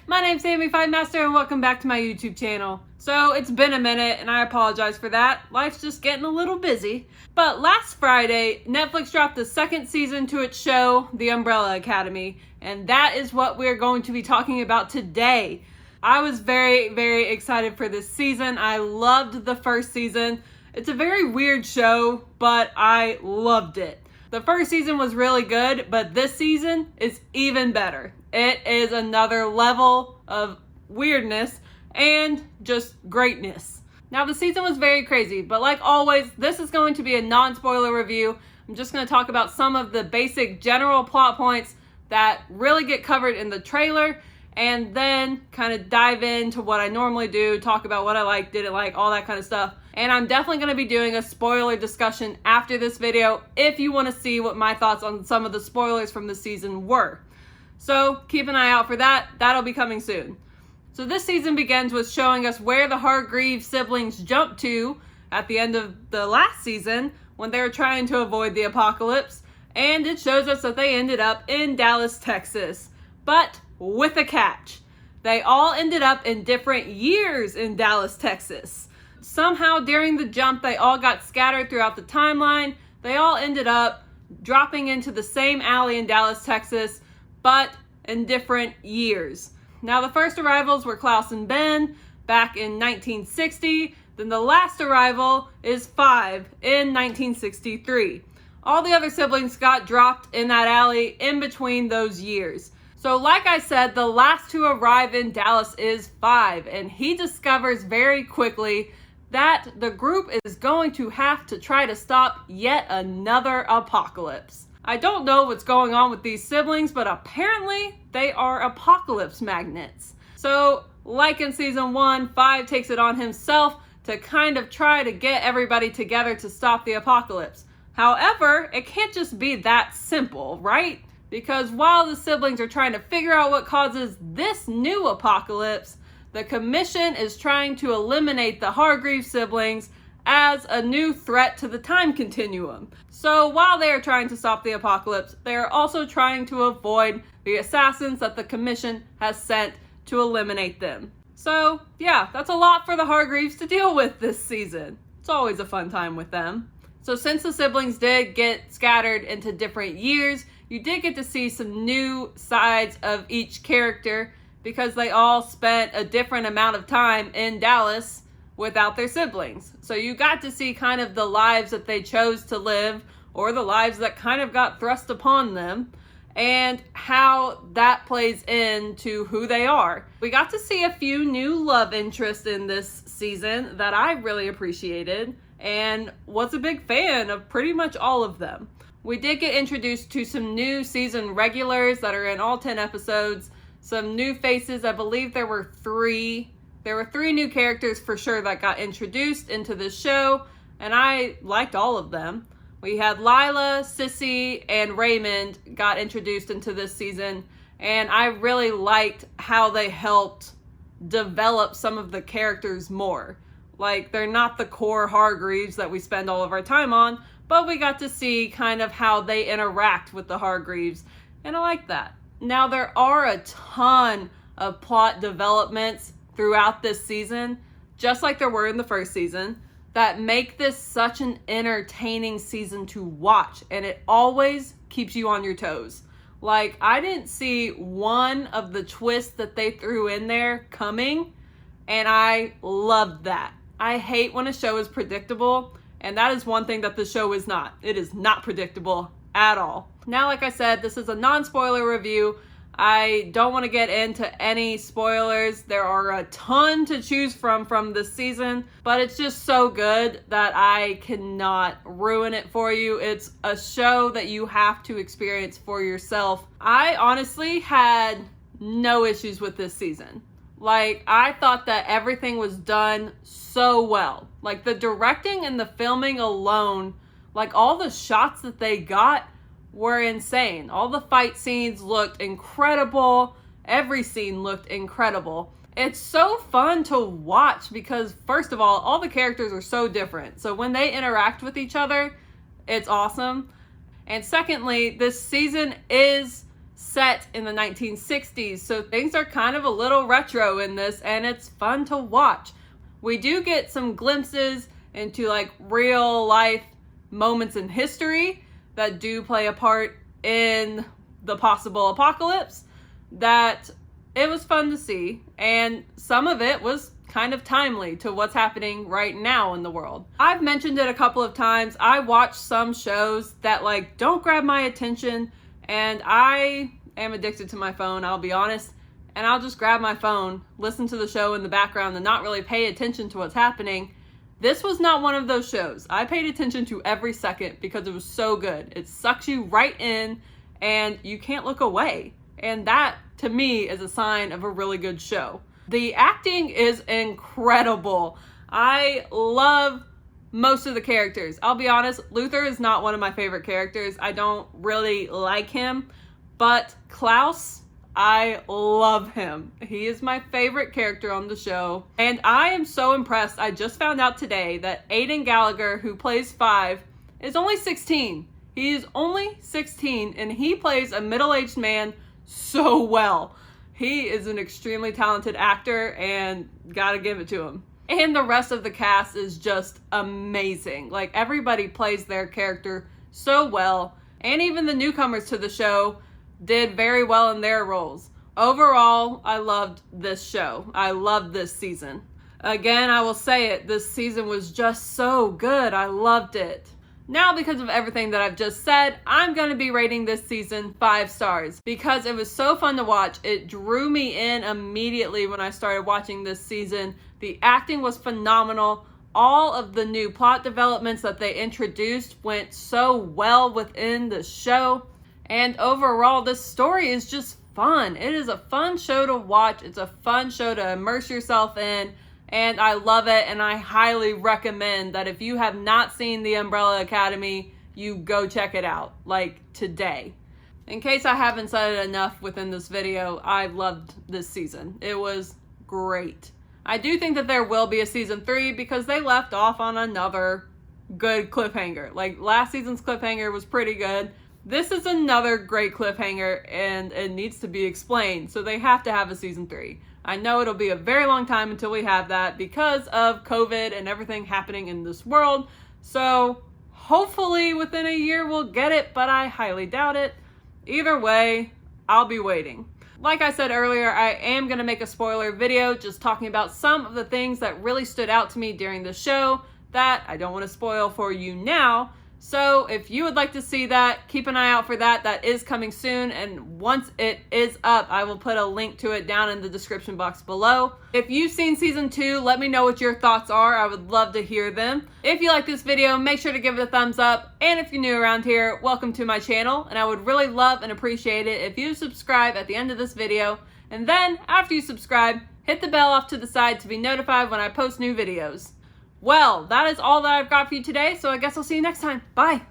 My name's Sammy Fightmaster and welcome back to my YouTube channel. So it's been a minute and I apologize for that. Life's just getting a little busy. But last Friday, Netflix dropped the second season to its show, The Umbrella Academy. And that is what we're going to be talking about today. I was very, very excited for this season. I loved the first season. It's a very weird show, but I loved it. The first season was really good, but this season is even better. It is another level of weirdness and just greatness. Now, the season was very crazy, but like always, this is going to be a non-spoiler review. I'm just going to talk about some of the basic general plot points that really get covered in the trailer, and then kind of dive into what I normally do, talk about what I like, didn't like, all that kind of stuff. And I'm definitely going to be doing a spoiler discussion after this video if you want to see what my thoughts on some of the spoilers from the season were. So keep an eye out for that. That'll be coming soon. So this season begins with showing us where the Hargreeves siblings jumped to at the end of the last season when they were trying to avoid the apocalypse. And it shows us that they ended up in Dallas, Texas. But with a catch. They all ended up in different years in Dallas, Texas. Somehow during the jump, they all got scattered throughout the timeline. They all ended up dropping into the same alley in Dallas, Texas, but in different years. Now, the first arrivals were Klaus and Ben back in 1960. Then the last arrival is 5 in 1963. All the other siblings got dropped in that alley in between those years. So like I said, the last to arrive in Dallas is 5, and he discovers very quickly that the group is going to have to try to stop yet another apocalypse. I don't know what's going on with these siblings, but apparently they are apocalypse magnets. So like in season 1, 5 takes it on himself to kind of try to get everybody together to stop the apocalypse. However, it can't just be that simple, right? Because while the siblings are trying to figure out what causes this new apocalypse, the commission is trying to eliminate the Hargreeves siblings as a new threat to the time continuum. So while they are trying to stop the apocalypse, they are also trying to avoid the assassins that the commission has sent to eliminate them. So yeah, that's a lot for the Hargreeves to deal with this season. It's always a fun time with them. So since the siblings did get scattered into different years, you did get to see some new sides of each character because they all spent a different amount of time in Dallas without their siblings. So you got to see kind of the lives that they chose to live, or the lives that kind of got thrust upon them, and how that plays into who they are. We got to see a few new love interests in this season that I really appreciated, and was a big fan of pretty much all of them. We did get introduced to some new season regulars that are in all 10 episodes. Some new faces. I believe there were 3. There were 3 new characters for sure that got introduced into this show, and I liked all of them. We had Lila, Sissy, and Raymond got introduced into this season, and I really liked how they helped develop some of the characters more. Like, they're not the core Hargreeves that we spend all of our time on, but we got to see kind of how they interact with the Hargreeves, and I like that. Now, there are a ton of plot developments throughout this season, just like there were in the first season, that make this such an entertaining season to watch, and it always keeps you on your toes. Like, I didn't see one of the twists that they threw in there coming, and I loved that. I hate when a show is predictable, and that is one thing that the show is not. It is not predictable at all. Now, like I said, this is a non-spoiler review. I don't want to get into any spoilers. There are a ton to choose from this season, but it's just so good that I cannot ruin it for you. It's a show that you have to experience for yourself. I honestly had no issues with this season. Like, I thought that everything was done so well. Like, the directing and the filming alone, like, all the shots that they got were insane. All the fight scenes looked incredible. Every scene looked incredible. It's so fun to watch because, first of all the characters are so different. So when they interact with each other, it's awesome. And secondly, this season is set in the 1960s, so things are kind of a little retro in this, and it's fun to watch. We do get some glimpses into like real life moments in history that do play a part in the possible apocalypse, that it was fun to see, and some of it was kind of timely to what's happening right now in the world. I've mentioned it a couple of times. I watch some shows that like don't grab my attention, and I am addicted to my phone, I'll be honest, and I'll just grab my phone, listen to the show in the background, and not really pay attention to what's happening. This was not one of those shows. I paid attention to every second because it was so good. It sucks you right in, and you can't look away. And that, to me, is a sign of a really good show. The acting is incredible. I love most of the characters. I'll be honest, Luther is not one of my favorite characters. I don't really like him, but Klaus, I love him. He is my favorite character on the show. And I am so impressed. I just found out today that Aidan Gallagher, who plays 5, is only 16. He is only 16, and he plays a middle-aged man so well. He is an extremely talented actor, and gotta give it to him. And the rest of the cast is just amazing. Like, everybody plays their character so well, and even the newcomers to the show did very well in their roles. Overall, I loved this show. I loved this season. Again, I will say it, this season was just so good. I loved it. Now, because of everything that I've just said, I'm going to be rating this season 5 stars because it was so fun to watch. It drew me in immediately when I started watching this season. The acting was phenomenal. All of the new plot developments that they introduced went so well within the show. And overall, this story is just fun. It is a fun show to watch. It's a fun show to immerse yourself in. And I love it, and I highly recommend that if you have not seen The Umbrella Academy, you go check it out, like today. In case I haven't said it enough within this video, I loved this season. It was great. I do think that there will be a season 3 because they left off on another good cliffhanger. Like, last season's cliffhanger was pretty good. This is another great cliffhanger, and it needs to be explained, so they have to have a season 3. I know it'll be a very long time until we have that because of COVID and everything happening in this world. So hopefully within a year we'll get it, but I highly doubt it. Either way, I'll be waiting. Like I said earlier, I am going to make a spoiler video just talking about some of the things that really stood out to me during the show that I don't want to spoil for you now. So if you would like to see that, keep an eye out for that. That is coming soon, and once it is up, I will put a link to it down in the description box below. If you've seen season 2, let me know what your thoughts are. I would love to hear them. If you like this video, make sure to give it a thumbs up, and if you're new around here, welcome to my channel, and I would really love and appreciate it if you subscribe at the end of this video, and then after you subscribe, hit the bell off to the side to be notified when I post new videos. Well, that is all that I've got for you today, so I guess I'll see you next time. Bye!